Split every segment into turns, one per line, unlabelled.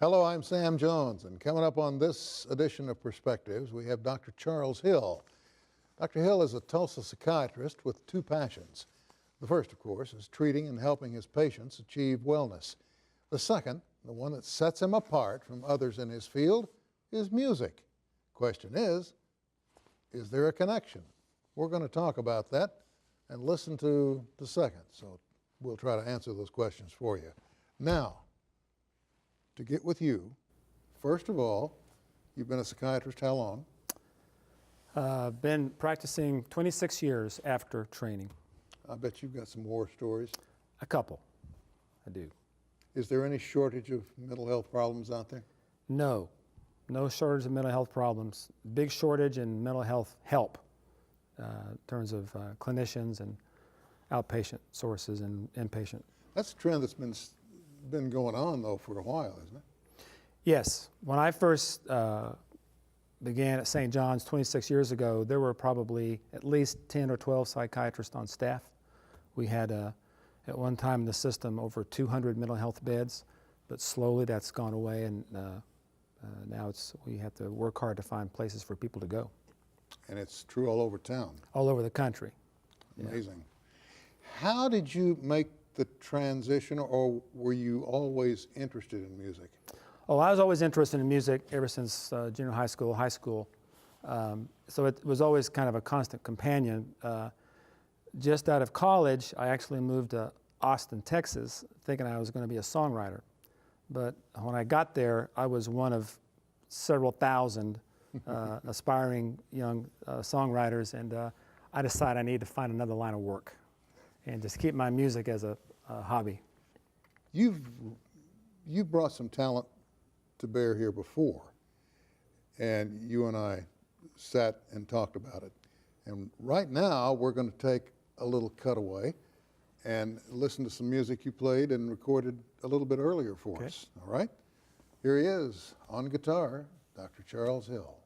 Hello, I'm Sam Jones, and coming up on this edition of Perspectives, we have Dr. Charles Hill. Dr. Hill is a Tulsa psychiatrist with two passions. The first, of course, is treating and helping his patients achieve wellness. The second, the one that sets him apart from others in his field, is music. Question is there a connection? We're going to talk about that and listen to the second, so we'll try to answer those questions for you. Now, to get with you, first of all, you've been a psychiatrist how long?
Been practicing 26 years after training.
I bet you've got some war stories.
A couple, I do.
Is there any shortage of mental health problems out there?
No shortage of mental health problems. Big shortage in mental health help in terms of clinicians and outpatient sources and inpatient.
That's a trend that's been going on, though, for a while, isn't it?
Yes. When I first began at St. John's 26 years ago, there were probably at least 10 or 12 psychiatrists on staff. We had, at one time in the system, over 200 mental health beds, but slowly that's gone away, and now we have to work hard to find places for people to go.
And it's true all over town.
All over the country.
Amazing. Yeah. How did you make the transition, or were you always interested in music?
Oh, I was always interested in music ever since junior high school, so it was always kind of a constant companion. Just out of college, I actually moved to Austin, Texas, thinking I was going to be a songwriter. But when I got there, I was one of several thousand aspiring young songwriters, and I decided I needed to find another line of work and just keep my music as a hobby.
You've brought some talent to bear here before, and you and I sat and talked about it. And right now, we're going to take a little cutaway and listen to some music you played and recorded a little bit earlier for us. All right? Here he is on guitar, Dr. Charles Hill.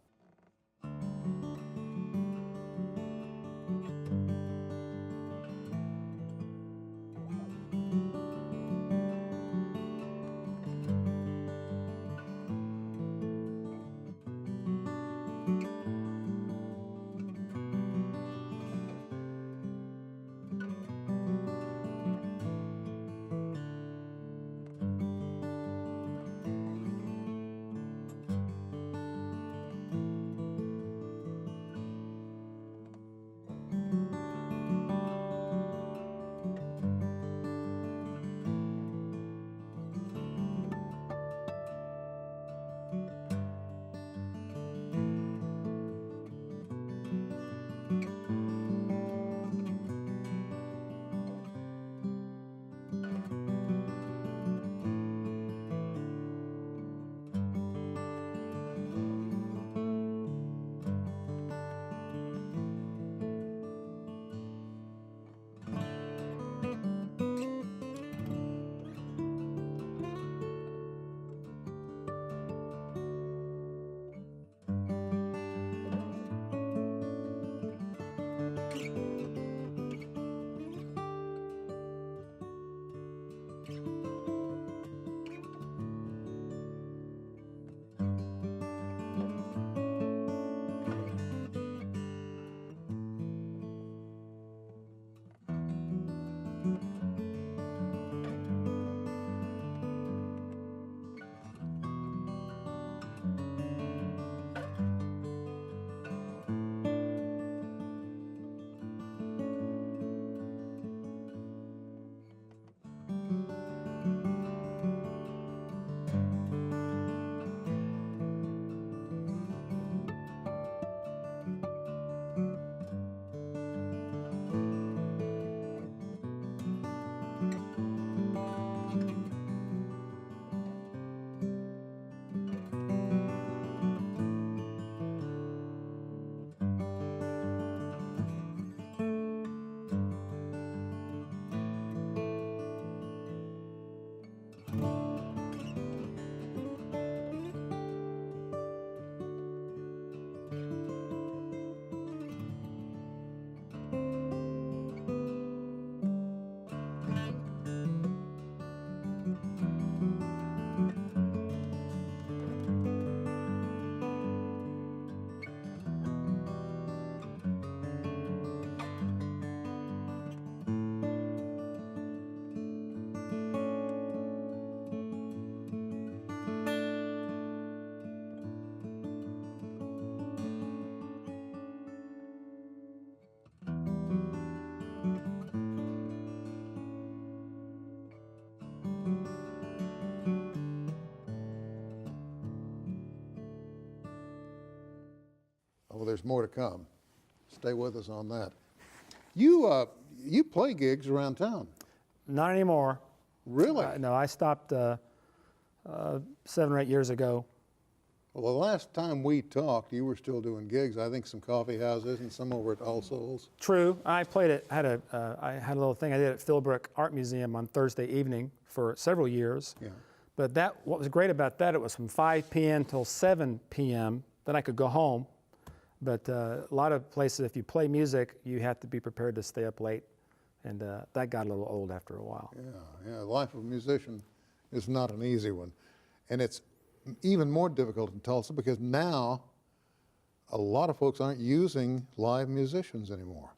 Oh, there's more to come. Stay with us on that. You play gigs around town.
Not anymore.
Really?
No, I stopped 7 or 8 years ago.
Well, the last time we talked, you were still doing gigs. I think some coffee houses and some over at All Souls.
True. I played it. I had a little thing I did at Philbrook Art Museum on Thursday evening for several years.
Yeah.
But what was great about that, it was from 5 p.m. till 7 p.m. Then I could go home. But a lot of places, if you play music, you have to be prepared to stay up late. And that got a little old after a while.
Yeah. The life of a musician is not an easy one. And it's even more difficult in Tulsa because now a lot of folks aren't using live musicians anymore.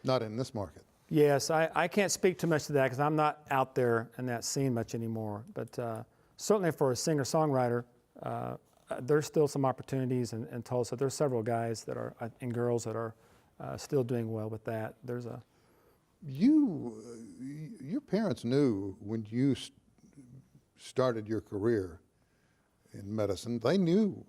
Not in this market.
Yes, I can't speak too much to that because I'm not out there in that scene much anymore. But certainly for a singer-songwriter, there's still some opportunities in Tulsa. There's several guys that are and girls that are still doing well with that. There's a
your parents knew when you started your career in medicine. They knew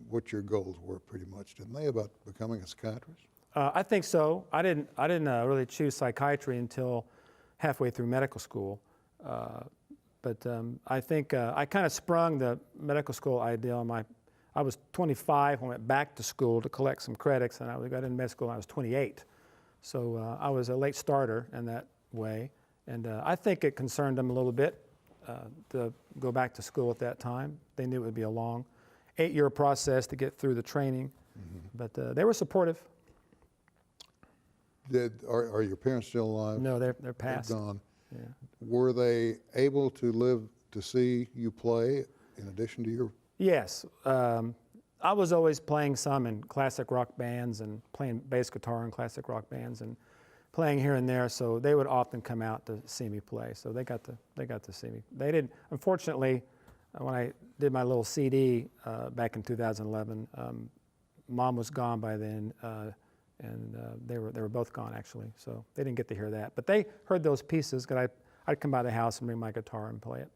what your goals were pretty much, didn't they, about becoming a psychiatrist?
I think so. I didn't really choose psychiatry until halfway through medical school. But I think I kind of sprung the medical school idea on I was 25 when I went back to school to collect some credits, and I got into med school when I was 28. So I was a late starter in that way. And I think it concerned them a little bit to go back to school at that time. They knew it would be a long 8-year process to get through the training, but they were supportive.
Are your parents still alive?
No, they're passed.
They're gone.
Yeah.
Were they able to live to see you play in addition to your?
Yes. I was always playing some in classic rock bands and playing bass guitar in classic rock bands and playing here and there. So they would often come out to see me play. So they got to see me. They didn't. Unfortunately, when I did my little CD back in 2011, Mom was gone by then. And they were both gone actually, so they didn't get to hear that. But they heard those pieces because I'd come by the house and bring my guitar and play it.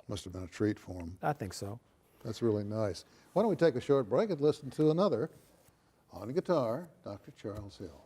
Must have been a treat for them.
I think so.
That's really nice. Why don't we take a short break and listen to another on guitar, Dr. Charles Hill.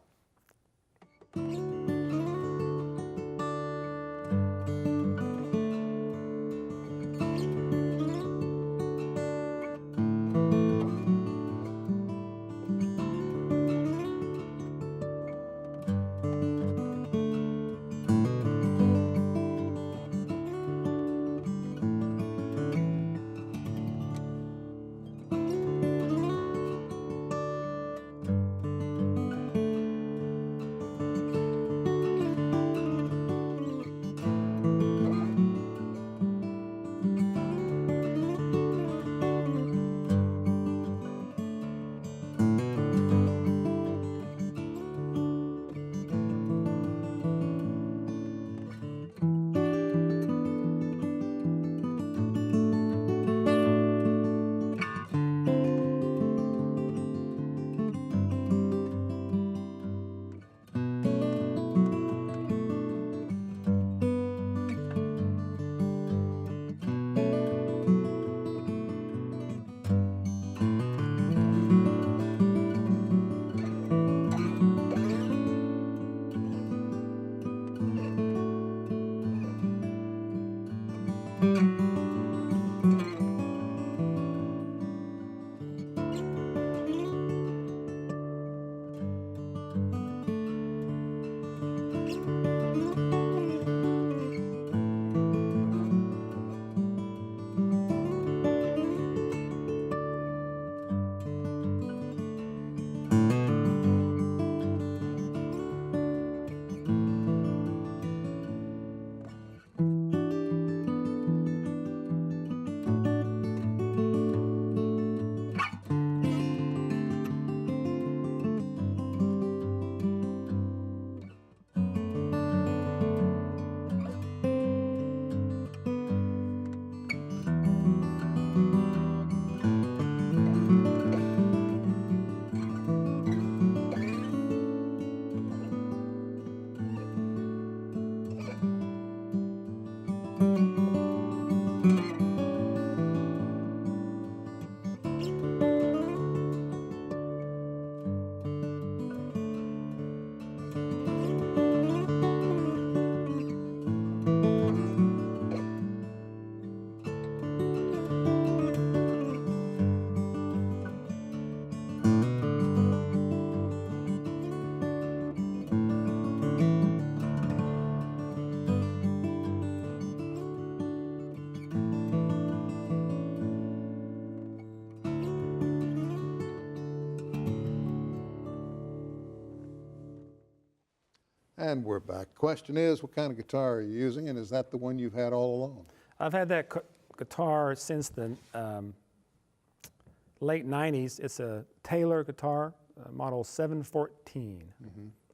And we're back. Question is, what kind of guitar are you using, and is that the one you've had all along?
I've had that guitar since the late 90s. It's a Taylor guitar, model 714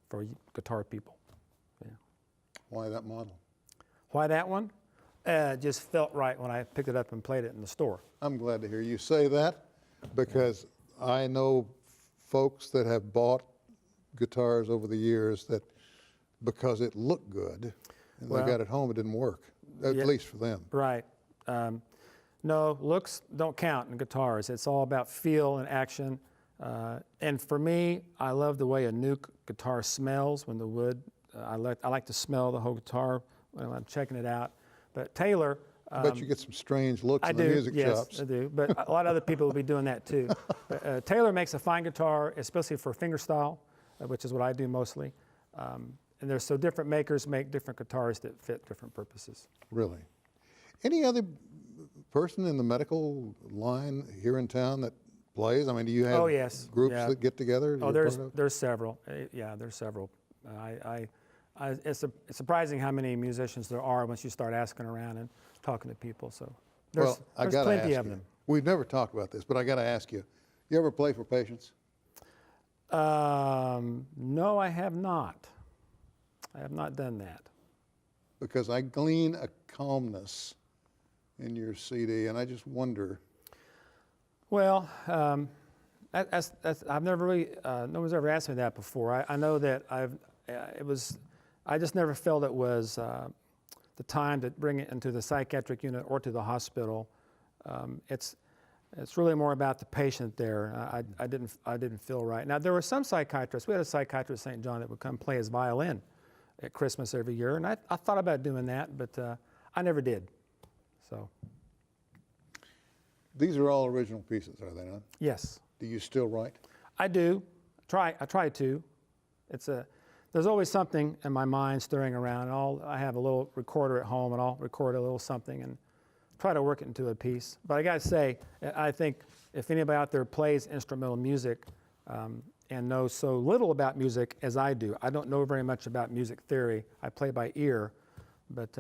for guitar people. Yeah.
Why that model?
Why that one? It just felt right when I picked it up and played it in the store.
I'm glad to hear you say that, because I know folks that have bought guitars over the years that because it looked good and they got it home, it didn't work, at least for them.
Right. No, looks don't count in guitars. It's all about feel and action. And for me, I love the way a new guitar smells when the wood, I like to smell the whole guitar when I'm checking it out. But Taylor,
I bet you get some strange looks in the music shops.
Yes, I do. But a lot of other people will be doing that too. Taylor makes a fine guitar, especially for fingerstyle, which is what I do mostly. And there's so different makers make different guitars that fit different purposes.
Really? Any other person in the medical line here in town that plays? I mean, do you have groups that get together?
Oh, there's several. Yeah, there's several. It's surprising how many musicians there are once you start asking around and talking to people. So there's plenty of them.
We've never talked about this, but I got to ask you, you ever play for patients?
No, I have not. I have not done that.
Because I glean a calmness in your CD, and I just wonder.
Well, I've never really, no one's ever asked me that before. I know that I just never felt it was the time to bring it into the psychiatric unit or to the hospital. It's really more about the patient there. I didn't feel right. Now, there were some psychiatrists. We had a psychiatrist at St. John that would come play his violin at Christmas every year, and I thought about doing that, but I never did. So.
These are all original pieces, are they not?
Yes.
Do you still write?
I do. I try to. There's always something in my mind stirring around. I have a little recorder at home, and I'll record a little something and try to work it into a piece. But I got to say, I think if anybody out there plays instrumental music and knows so little about music as I do, I don't know very much about music theory. I play by ear, but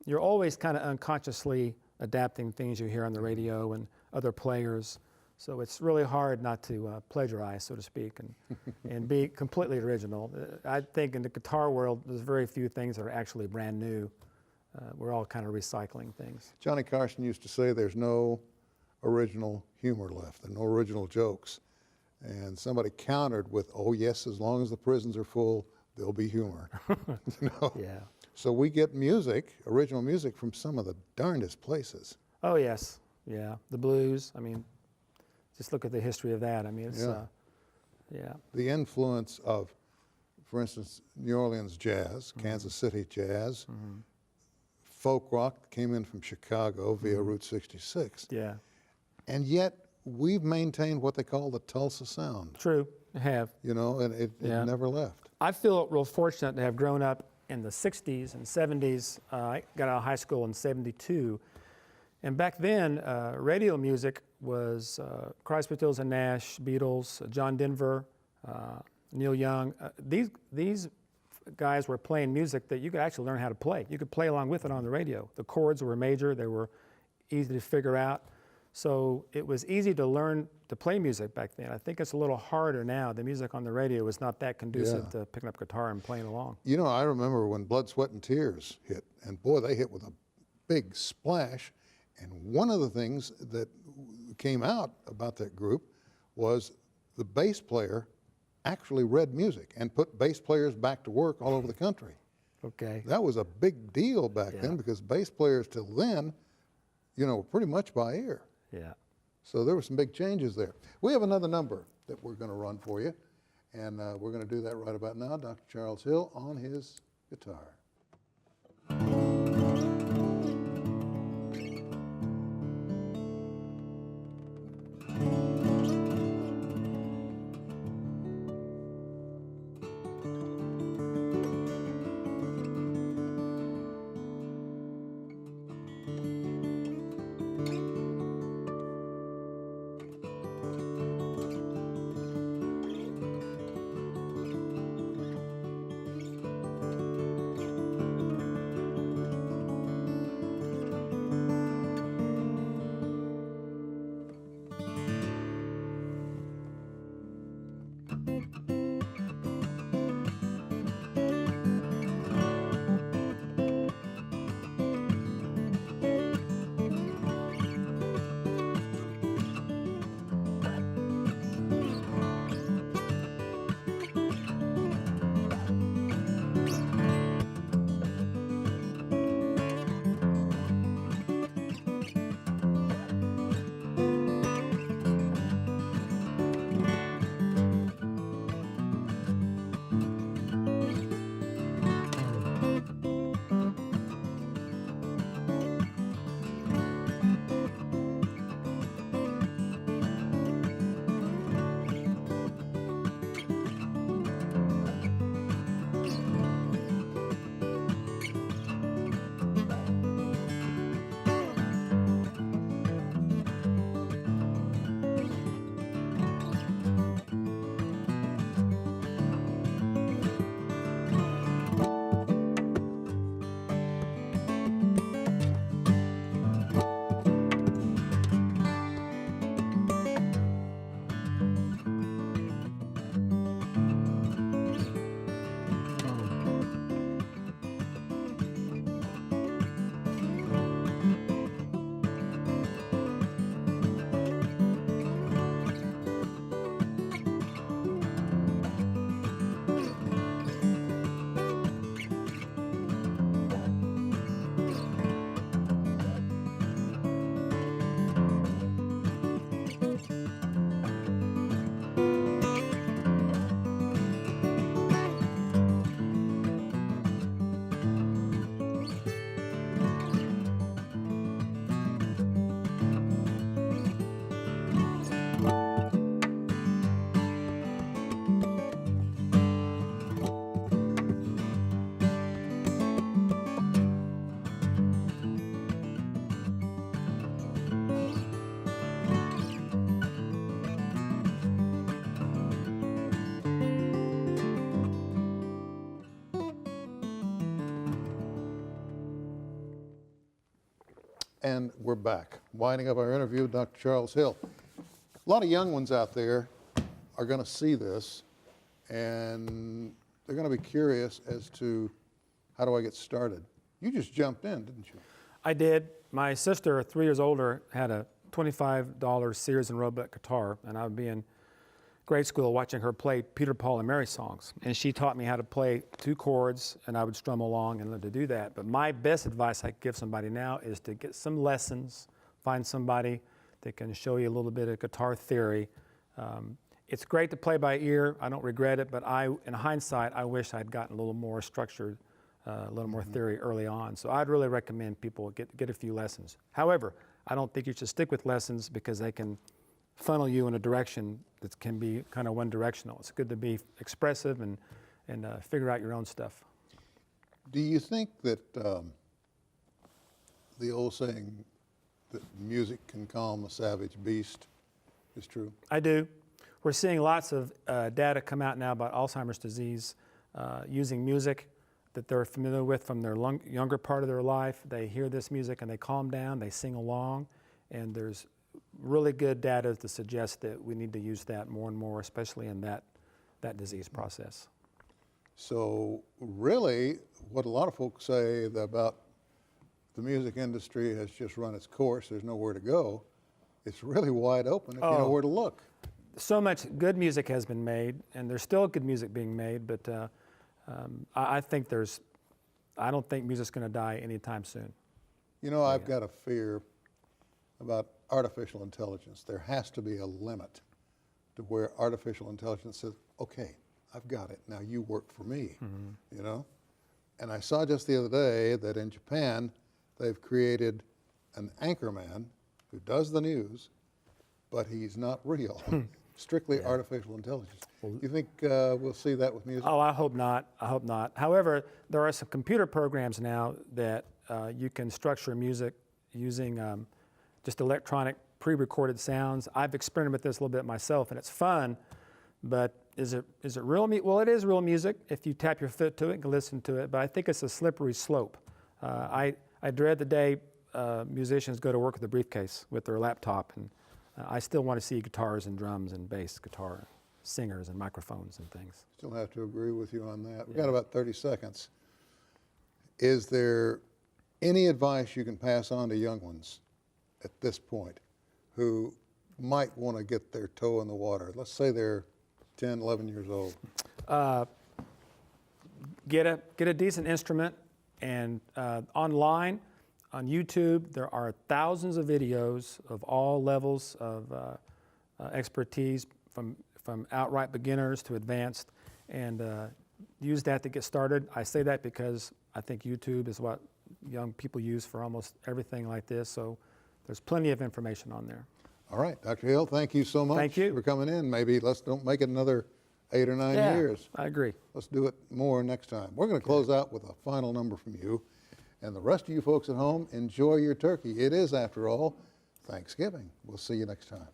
you're always kind of unconsciously adapting things you hear on the radio and other players. So it's really hard not to plagiarize, so to speak, and be completely original. I think in the guitar world, there's very few things that are actually brand new. We're all kind of recycling things.
Johnny Carson used to say there's no original humor left, there's no original jokes. And somebody countered with, oh yes, as long as the prisons are full, there'll be humor. You know?
Yeah.
So we get music, original music, from some of the darndest places.
Oh yes, yeah. The blues, I mean, just look at the history of that. I mean, it's, yeah.
The influence of, for instance, New Orleans jazz, Kansas City jazz, folk rock came in from Chicago via Route 66.
Yeah.
And yet we've maintained what they call the Tulsa sound.
True, I have.
You know, and it never left.
I feel real fortunate to have grown up in the 60s and 70s. I got out of high school in 72. And back then, radio music was Crosby, Stills and Nash, Beatles, John Denver, Neil Young. These guys were playing music that you could actually learn how to play. You could play along with it on the radio. The chords were major. They were easy to figure out. So it was easy to learn to play music back then. I think it's a little harder now. The music on the radio is not that conducive to picking up guitar and playing along.
You know, I remember when Blood, Sweat, and Tears hit, and boy, they hit with a big splash. And one of the things that came out about that group was the bass player actually read music and put bass players back to work all over the country.
Okay.
That was a big deal back then, because bass players till then, you know, were pretty much by ear.
Yeah.
So there were some big changes there. We have another number that we're going to run for you, and we're going to do that right about now. Dr. Charles Hill on his guitar. And we're back, winding up our interview with Dr. Charles Hill. A lot of young ones out there are going to see this, and they're going to be curious as to how do I get started. You just jumped in, didn't you?
I did. My sister, 3 years older, had a $25 Sears and Roebuck guitar, and I would be in grade school watching her play Peter, Paul, and Mary songs. And she taught me how to play 2 chords, and I would strum along and learn to do that. But my best advice I could give somebody now is to get some lessons, find somebody that can show you a little bit of guitar theory. It's great to play by ear. I don't regret it, but in hindsight, I wish I'd gotten a little more structured, a little more theory early on. So I'd really recommend people get a few lessons. However, I don't think you should stick with lessons because they can funnel you in a direction that can be kind of one-directional. It's good to be expressive and figure out your own stuff.
Do you think that the old saying that music can calm a savage beast is true?
I do. We're seeing lots of data come out now about Alzheimer's disease using music that they're familiar with from their younger part of their life. They hear this music and they calm down, they sing along, and there's really good data to suggest that we need to use that more and more, especially in that disease process.
So really, what a lot of folks say about the music industry has just run its course, there's nowhere to go, it's really wide open if you know where to look.
So much good music has been made, and there's still good music being made, but I don't think music's going to die anytime soon.
You know, I've got a fear about artificial intelligence. There has to be a limit to where artificial intelligence says, okay, I've got it, now you work for me, you know? And I saw just the other day that in Japan, they've created an anchorman who does the news, but he's not real. Strictly artificial intelligence. You think we'll see that with music?
Oh, I hope not. I hope not. However, there are some computer programs now that you can structure music using just electronic pre-recorded sounds. I've experimented with this a little bit myself, and it's fun, but is it real music? Well, it is real music if you tap your foot to it and listen to it, but I think it's a slippery slope. I dread the day musicians go to work with a briefcase with their laptop, and I still want to see guitars and drums and bass guitar. singers and microphones and things.
Still have to agree with you on that. We've got about 30 seconds. Is there any advice you can pass on to young ones at this point who might want to get their toe in the water? Let's say they're 10, 11 years old.
Get a decent instrument, and online, on YouTube, there are thousands of videos of all levels of expertise, from outright beginners to advanced, and use that to get started. I say that because I think YouTube is what young people use for almost everything like this, so there's plenty of information on there.
All right, Dr. Hill, thank you so much
Thank you.
for coming in. Maybe don't make it another 8 or 9 years.
I agree.
Let's do it more next time. We're going to close out with a final number from you. And the rest of you folks at home, enjoy your turkey. It is, after all, Thanksgiving. We'll see you next time.